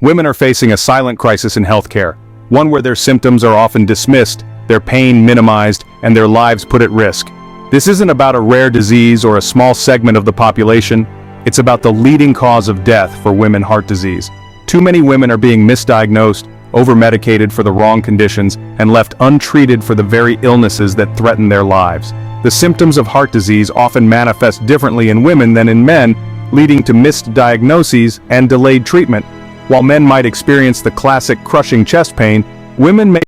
Women are facing a silent crisis in healthcare, one where their symptoms are often dismissed, their pain minimized, and their lives put at risk. This isn't about a rare disease or a small segment of the population. It's about the leading cause of death for women: heart disease. Too many women are being misdiagnosed, over-medicated for the wrong conditions, and left untreated for the very illnesses that threaten their lives. The symptoms of heart disease often manifest differently in women than in men, leading to missed diagnoses and delayed treatment. While men might experience the classic crushing chest pain, women may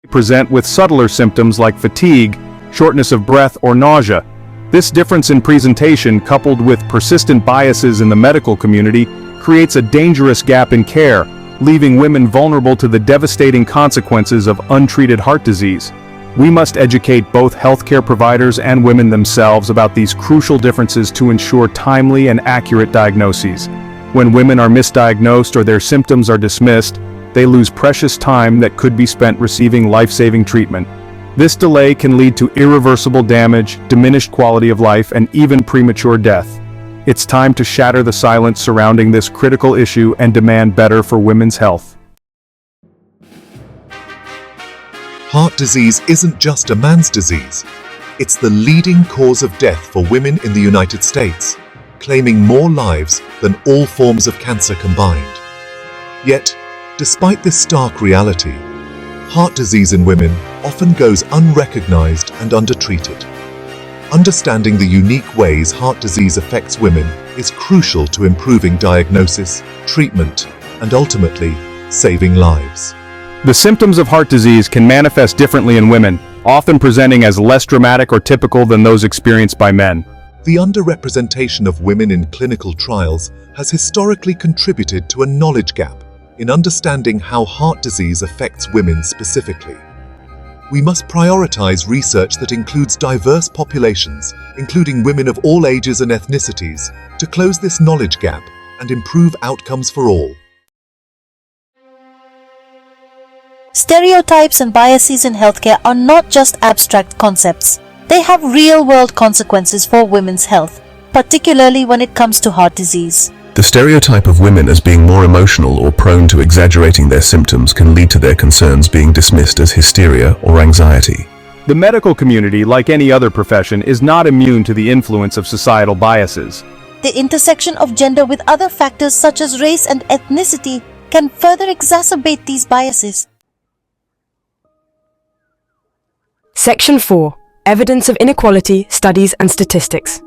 present with subtler symptoms like fatigue, shortness of breath, or nausea. This difference in presentation, coupled with persistent biases in the medical community, creates a dangerous gap in care, leaving women vulnerable to the devastating consequences of untreated heart disease. We must educate both healthcare providers and women themselves about these crucial differences to ensure timely and accurate diagnoses. When women are misdiagnosed or their symptoms are dismissed, they lose precious time that could be spent receiving life-saving treatment. This delay can lead to irreversible damage, diminished quality of life, and even premature death. It's time to shatter the silence surrounding this critical issue and demand better for women's health. Heart disease isn't just a man's disease. It's the leading cause of death for women in the United States, claiming more lives than all forms of cancer combined. Yet, despite this stark reality, heart disease in women often goes unrecognized and undertreated. Understanding the unique ways heart disease affects women is crucial to improving diagnosis, treatment, and ultimately, saving lives. The symptoms of heart disease can manifest differently in women, often presenting as less dramatic or typical than those experienced by men. The underrepresentation of women in clinical trials has historically contributed to a knowledge gap in understanding how heart disease affects women specifically. We must prioritize research that includes diverse populations, including women of all ages and ethnicities, to close this knowledge gap and improve outcomes for all. Stereotypes and biases in healthcare are not just abstract concepts. They have real-world consequences for women's health, particularly when it comes to heart disease. The stereotype of women as being more emotional or prone to exaggerating their symptoms can lead to their concerns being dismissed as hysteria or anxiety. The medical community, like any other profession, is not immune to the influence of societal biases. The intersection of gender with other factors such as race and ethnicity can further exacerbate these biases. Section 4. Evidence of inequality, studies and statistics.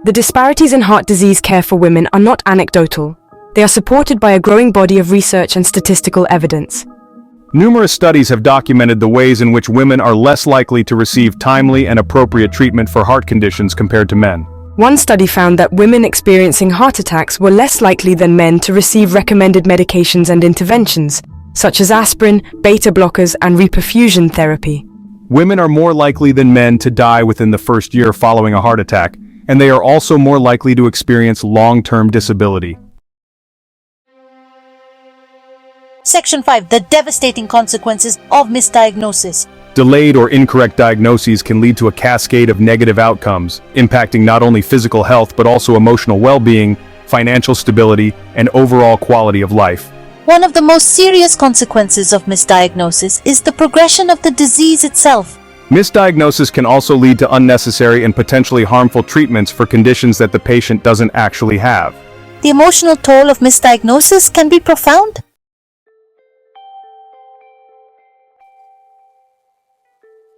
The disparities in heart disease care for women are not anecdotal. They are supported by a growing body of research and statistical evidence. Numerous studies have documented the ways in which women are less likely to receive timely and appropriate treatment for heart conditions compared to men. One study found that women experiencing heart attacks were less likely than men to receive recommended medications and interventions, such as aspirin, beta blockers, and reperfusion therapy. Women are more likely than men to die within the first year following a heart attack, and they are also more likely to experience long-term disability. Section 5. The devastating consequences of misdiagnosis. Delayed or incorrect diagnoses can lead to a cascade of negative outcomes, impacting not only physical health but also emotional well-being, financial stability, and overall quality of life. One of the most serious consequences of misdiagnosis is the progression of the disease itself. Misdiagnosis can also lead to unnecessary and potentially harmful treatments for conditions that the patient doesn't actually have. The emotional toll of misdiagnosis can be profound.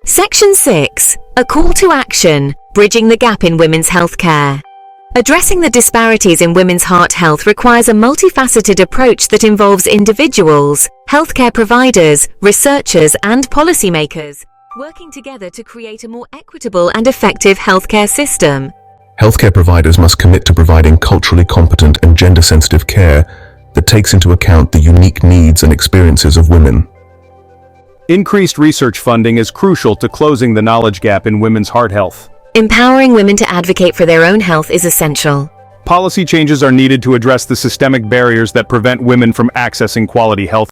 Section 6. A call to action, bridging the gap in women's healthcare. Addressing the disparities in women's heart health requires a multifaceted approach that involves individuals, healthcare providers, researchers, and policymakers, working together to create a more equitable and effective healthcare system. Healthcare providers must commit to providing culturally competent and gender-sensitive care that takes into account the unique needs and experiences of women. Increased research funding is crucial to closing the knowledge gap in women's heart health. Empowering women to advocate for their own health is essential. Policy changes are needed to address the systemic barriers that prevent women from accessing quality health